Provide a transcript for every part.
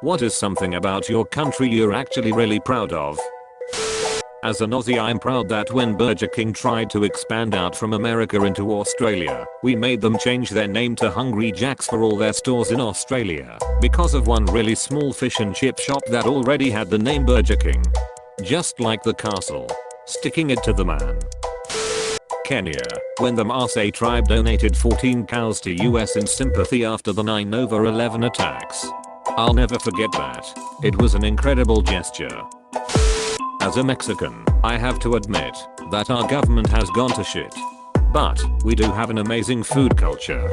What is something about your country you're actually really proud of? As an Aussie, I'm proud that when Burger King tried to expand out from America into Australia, we made them change their name to Hungry Jack's for all their stores in Australia because of one really small fish and chip shop that already had the name Burger King. Just like the castle. Sticking it to the man. Kenya, when the Maasai tribe donated 14 cows to US in sympathy after the 9/11 attacks. I'll never forget that. It was an incredible gesture. As a Mexican, I have to admit that our government has gone to shit. But we do have an amazing food culture.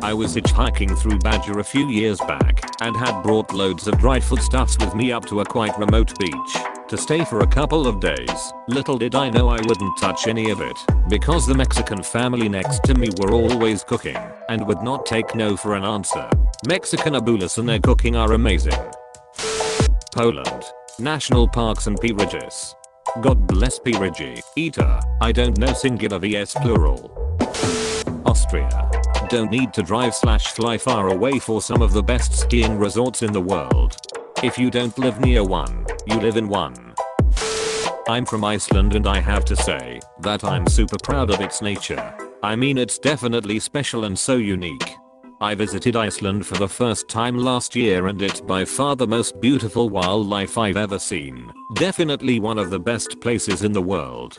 I was hitchhiking through Badger a few years back and had brought loads of dried foodstuffs with me up to a quite remote beach to stay for a couple of days. Little did I know I wouldn't touch any of it because the Mexican family next to me were always cooking and would not take no for an answer. Mexican abuelas and their cooking are amazing. Poland. National parks and peerages. God bless peerage. Eater. I don't know singular vs plural. Austria. Don't need to drive/fly far away for some of the best skiing resorts in the world. If you don't live near one, you live in one. I'm from Iceland and I have to say that I'm super proud of its nature. I mean, it's definitely special and so unique. I visited Iceland for the first time last year and it's by far the most beautiful wildlife I've ever seen. Definitely one of the best places in the world.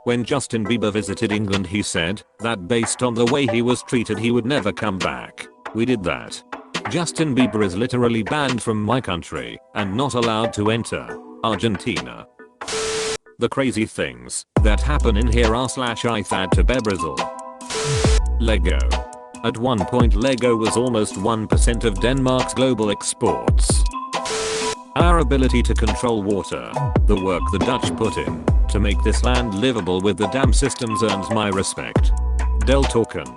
When Justin Bieber visited England, he said that based on the way he was treated he would never come back. We did that. Justin Bieber is literally banned from my country and not allowed to enter Argentina. The crazy things that happen in here are/I thad to Bebrazil. Lego. At one point Lego was almost 1% of Denmark's global exports. Our ability to control water, the work the Dutch put in to make this land livable with the dam systems earns my respect. Del Torken.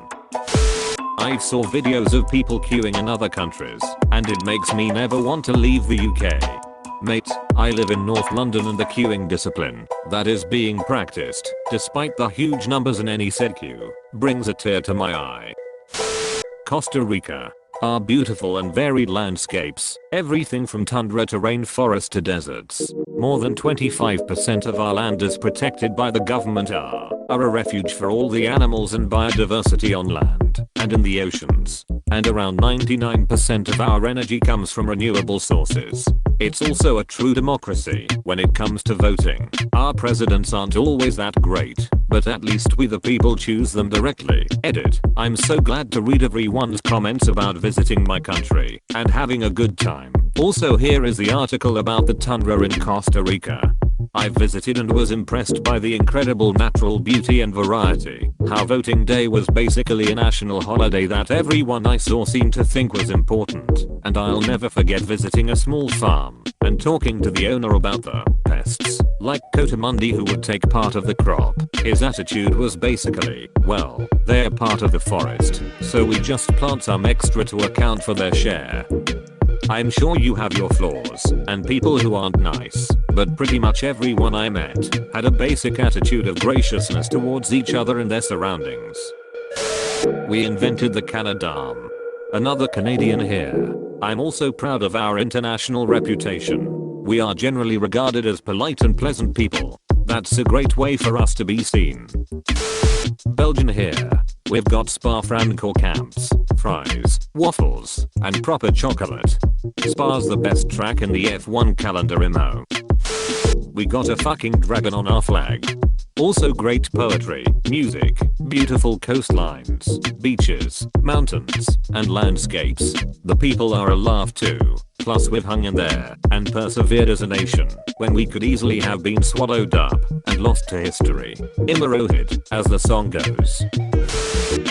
I saw videos of people queuing in other countries and it makes me never want to leave the UK. Mate, I live in North London and the queuing discipline that is being practiced, despite the huge numbers in any said queue, brings a tear to my eye. Costa Rica. Our beautiful and varied landscapes, everything from tundra to rainforest to deserts. More than 25% of our land is protected by the government are a refuge for all the animals and biodiversity on land and in the oceans. And around 99% of our energy comes from renewable sources. It's also a true democracy when it comes to voting. Our presidents aren't always that great, but at least we the people choose them directly. Edit. I'm so glad to read everyone's comments about visiting my country and having a good time. Also, here is the article about the tundra in Costa Rica. I visited and was impressed by the incredible natural beauty and variety. How voting day was basically a national holiday that everyone I saw seemed to think was important. And I'll never forget visiting a small farm and talking to the owner about the pests, like Cotamundi, who would take part of the crop. His attitude was basically, well, they're part of the forest, so we just plant some extra to account for their share. I'm sure you have your flaws and people who aren't nice, but pretty much everyone I met had a basic attitude of graciousness towards each other and their surroundings. We invented the Canadam. Another Canadian here. I'm also proud of our international reputation. We are generally regarded as polite and pleasant people. That's a great way for us to be seen. Belgian here. We've got Spa Francorchamps, fries, waffles, and proper chocolate. Spa's the best track in the F1 calendar IMO. We got a fucking dragon on our flag. Also great poetry, music, beautiful coastlines, beaches, mountains, and landscapes. The people are a laugh too. Plus we've hung in there and persevered as a nation when we could easily have been swallowed up and lost to history. Imarohid, as the song goes.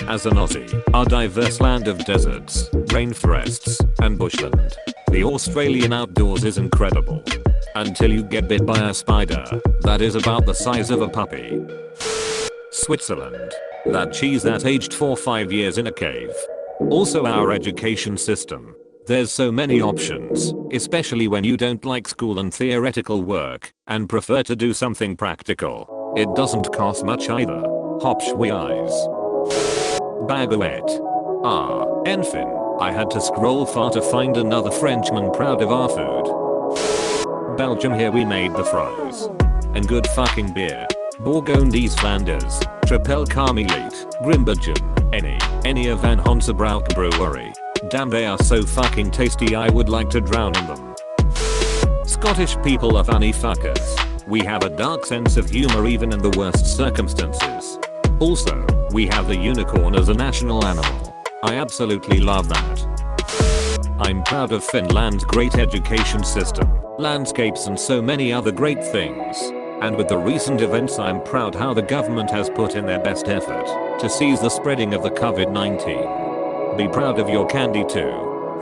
As an Aussie, our diverse land of deserts, rainforests, and bushland. The Australian outdoors is incredible. Until you get bit by a spider that is about the size of a puppy. Switzerland. That cheese that aged for 5 years in a cave. Also our education system. There's so many options, especially when you don't like school and theoretical work and prefer to do something practical. It doesn't cost much either. Hopshwi eyes. Baguette. Ah, enfin. I had to scroll far to find another Frenchman proud of our food. Belgium, here we made the fries. And good fucking beer. Bourgondies Flanders, Trapel Carmelite, Grimbergen, any of Van Honsebrouck Brewery. Damn, they are so fucking tasty, I would like to drown in them. Scottish people are funny fuckers. We have a dark sense of humor even in the worst circumstances. Also, we have the unicorn as a national animal. I absolutely love that. I'm proud of Finland's great education system, landscapes and so many other great things. And with the recent events, I'm proud how the government has put in their best effort to seize the spreading of the COVID-19. Be proud of your candy too.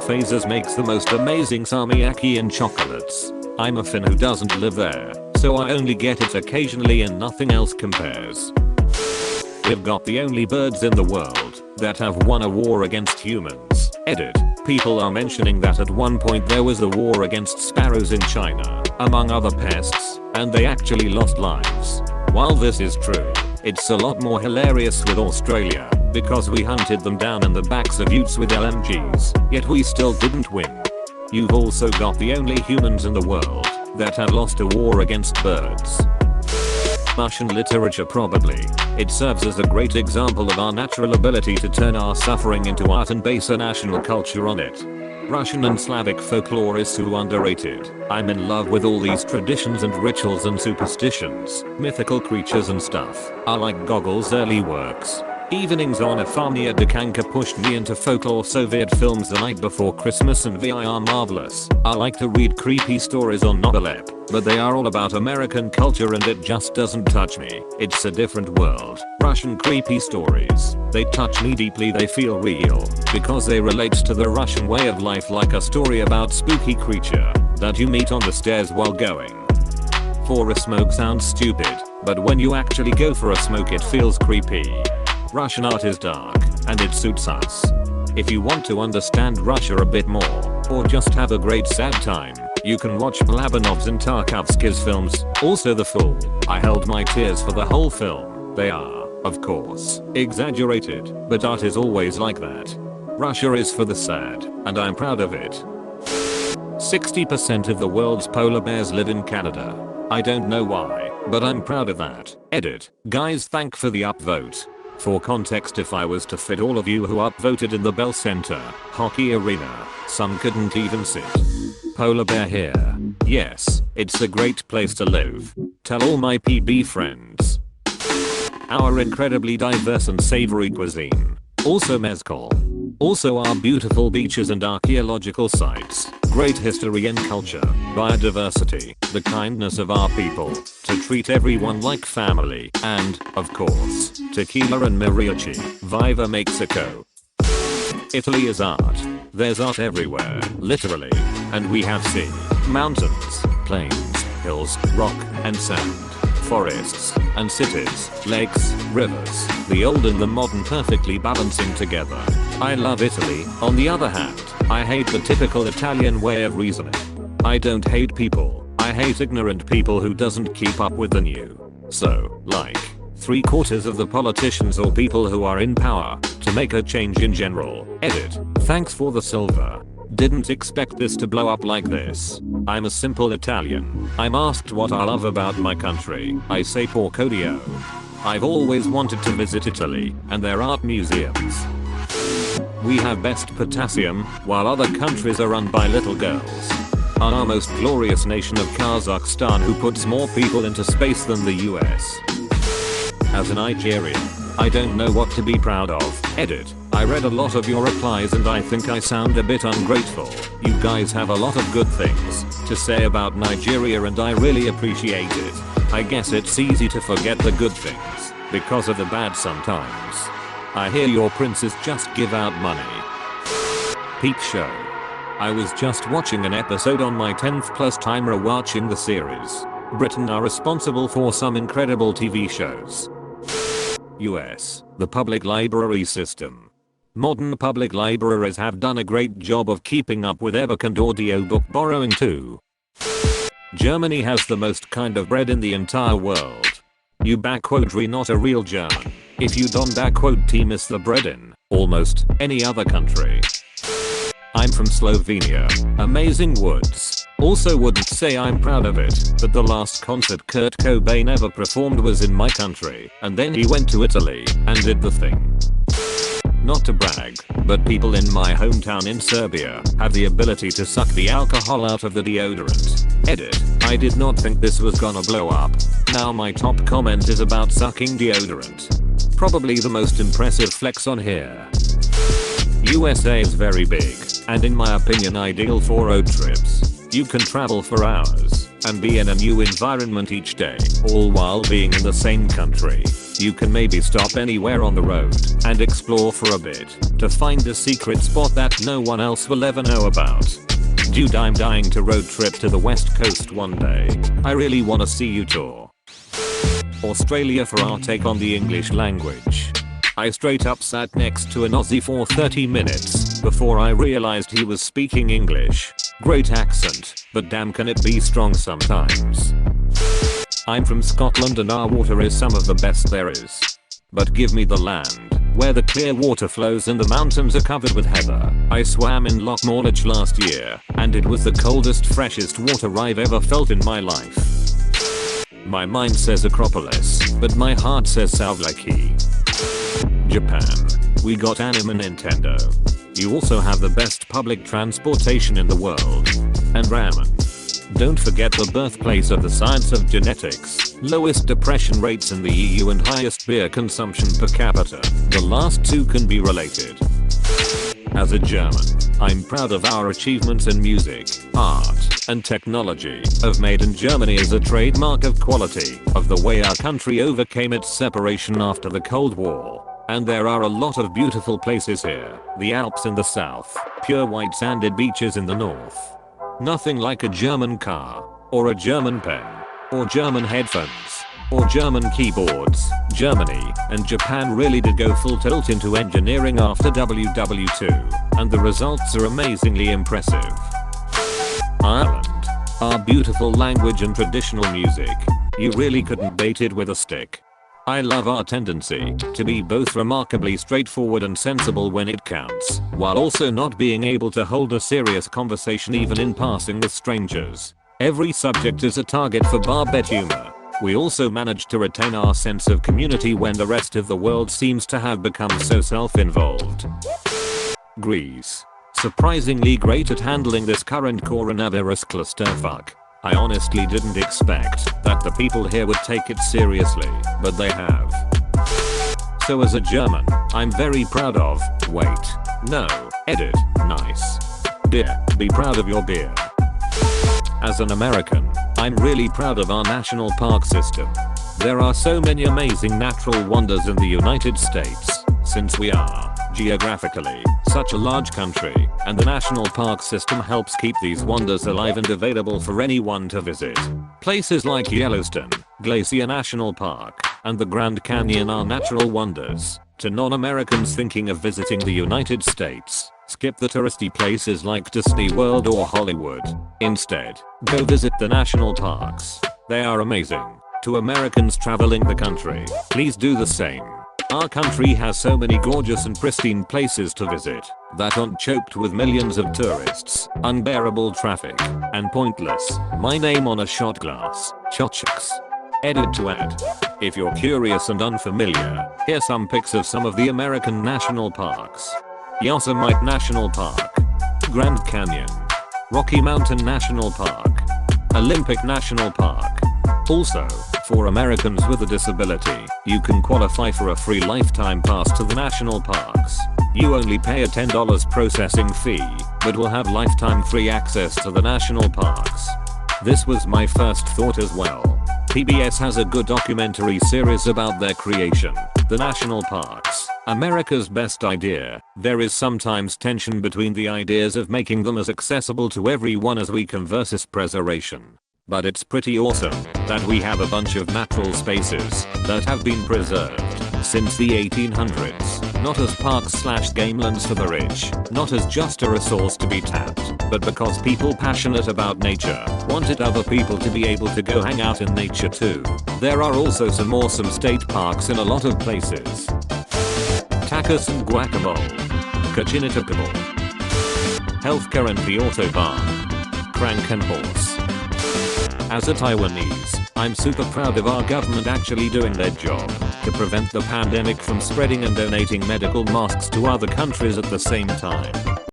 Phasers makes the most amazing salmiakki and chocolates. I'm a Finn who doesn't live there, so I only get it occasionally and nothing else compares. We've got the only birds in the world that have won a war against humans. Edit. People are mentioning that at one point there was a war against sparrows in China, among other pests, and they actually lost lives. While this is true, it's a lot more hilarious with Australia, because we hunted them down in the backs of utes with LMGs, yet we still didn't win. You've also got the only humans in the world that have lost a war against birds. Russian literature probably. It serves as a great example of our natural ability to turn our suffering into art and base a national culture on it. Russian and Slavic folklore is so underrated. I'm in love with all these traditions and rituals and superstitions, mythical creatures and stuff. I like Gogol's early works. Evenings on a farm near Dikanka pushed me into folklore Soviet films The Night Before Christmas and VIR marvelous. I like to read creepy stories on Novelep, but they are all about American culture and it just doesn't touch me. It's a different world. Russian creepy stories. They touch me deeply, they feel real, because they relate to the Russian way of life, like a story about spooky creature that you meet on the stairs while going for a smoke. Sounds stupid, but when you actually go for a smoke it feels creepy. Russian art is dark, and it suits us. If you want to understand Russia a bit more, or just have a great sad time, you can watch Balabanov's and Tarkovsky's films, also The Fool. I held my tears for the whole film. They are, of course, exaggerated, but art is always like that. Russia is for the sad, and I'm proud of it. 60% of the world's polar bears live in Canada. I don't know why, but I'm proud of that. Edit. Guys, thank for the upvote. For context, if I was to fit all of you who upvoted in the Bell Center hockey arena, some couldn't even sit. Polar bear here. Yes, it's a great place to live. Tell all my PB friends. Our incredibly diverse and savory cuisine. Also mezcal. Also our beautiful beaches and archaeological sites. Great history and culture. Biodiversity. The kindness of our people. To treat everyone like family. And, of course, tequila and mariachi. Viva Mexico. Italy is art. There's art everywhere, literally. And we have sea, mountains, plains, hills, rock, and sand. Forests, and cities, lakes, rivers, the old and the modern perfectly balancing together. I love Italy. On the other hand, I hate the typical Italian way of reasoning. I don't hate people, I hate ignorant people who doesn't keep up with the new. So, like, 3/4 of the politicians or people who are in power to make a change in general. Edit. Thanks for the silver. Didn't expect this to blow up like this. I'm a simple Italian. I'm asked what I love about my country. I say porco dio. I've always wanted to visit Italy and their art museums. We have best potassium, while other countries are run by little girls. Our most glorious nation of Kazakhstan, who puts more people into space than the US. As a Nigerian, I don't know what to be proud of. Edit. I read a lot of your replies and I think I sound a bit ungrateful. You guys have a lot of good things to say about Nigeria and I really appreciate it. I guess it's easy to forget the good things because of the bad sometimes. I hear your princes just give out money. Peak show. I was just watching an episode on my 10th plus timer watching the series. Britain are responsible for some incredible TV shows. US. The public library system. Modern public libraries have done a great job of keeping up with ever-current audiobook borrowing too. Germany has the most kind of bread in the entire world. You backquote not a real German. If you don't backquote miss the bread in almost any other country. I'm from Slovenia. Amazing woods. Also wouldn't say I'm proud of it, but the last concert Kurt Cobain ever performed was in my country, and then he went to Italy and did the thing. Not to brag, but people in my hometown in Serbia have the ability to suck the alcohol out of the deodorant. Edit. I did not think this was gonna blow up. Now my top comment is about sucking deodorant. Probably the most impressive flex on here. USA is very big, and in my opinion ideal for road trips. You can travel for hours and be in a new environment each day, all while being in the same country. You can maybe stop anywhere on the road and explore for a bit to find a secret spot that no one else will ever know about. Dude, I'm dying to road trip to the west coast one day. I really wanna see you tour Australia for our take on the English language. I straight up sat next to an Aussie for 30 minutes before I realized he was speaking English. Great accent, but damn can it be strong sometimes. I'm from Scotland and our water is some of the best there is. But give me the land, where the clear water flows and the mountains are covered with heather. I swam in Loch Morlich last year, and it was the coldest, freshest water I've ever felt in my life. My mind says Acropolis, but my heart says Savlaki. Japan. We got anime Nintendo. You also have the best public transportation in the world. And ramen. Don't forget the birthplace of the science of genetics, lowest depression rates in the EU and highest beer consumption per capita. The last two can be related. As a German, I'm proud of our achievements in music, art, and technology. Of Made in Germany as a trademark of quality, of the way our country overcame its separation after the Cold War. And there are a lot of beautiful places here. The Alps in the south, pure white sanded beaches in the north. Nothing like a German car, or a German pen, or German headphones, or German keyboards. Germany and Japan really did go full tilt into engineering after WW2, and the results are amazingly impressive. Ireland, our beautiful language and traditional music. You really couldn't bait it with a stick. I love our tendency to be both remarkably straightforward and sensible when it counts, while also not being able to hold a serious conversation even in passing with strangers. Every subject is a target for barbed humor. We also manage to retain our sense of community when the rest of the world seems to have become so self-involved. Greece. Surprisingly great at handling this current coronavirus clusterfuck. I honestly didn't expect that the people here would take it seriously, but they have. So as a German, I'm very proud of, edit, nice. Beer, be proud of your beer. As an American, I'm really proud of our national park system. There are so many amazing natural wonders in the United States, since we are, geographically, such a large country, and the national park system helps keep these wonders alive and available for anyone to visit. Places like Yellowstone, Glacier National Park, and the Grand Canyon are natural wonders. To non-Americans thinking of visiting the United States, skip the touristy places like Disney World or Hollywood. Instead, go visit the national parks. They are amazing. To Americans traveling the country, please do the same. Our country has so many gorgeous and pristine places to visit that aren't choked with millions of tourists, unbearable traffic, and pointless my name on a shot glass chotchicks. Edit to add. If you're curious and unfamiliar, here's some pics of some of the American national parks. Yosemite National Park, Grand Canyon, Rocky Mountain National Park, Olympic National Park. Also, for Americans with a disability, you can qualify for a free lifetime pass to the national parks. You only pay a $10 processing fee, but will have lifetime free access to the national parks. This was my first thought as well. PBS has a good documentary series about their creation, the national parks. America's best idea. There is sometimes tension between the ideas of making them as accessible to everyone as we can versus preservation. But it's pretty awesome that we have a bunch of natural spaces that have been preserved since the 1800s, not as parks/gamelands for the rich, not as just a resource to be tapped, but because people passionate about nature wanted other people to be able to go hang out in nature too. There are also some awesome state parks in a lot of places. Tacos and guacamole. Cochinita pickle. healthcare and the autobahn. Crank and horse. As a Taiwanese, I'm super proud of our government actually doing their job to prevent the pandemic from spreading and donating medical masks to other countries at the same time.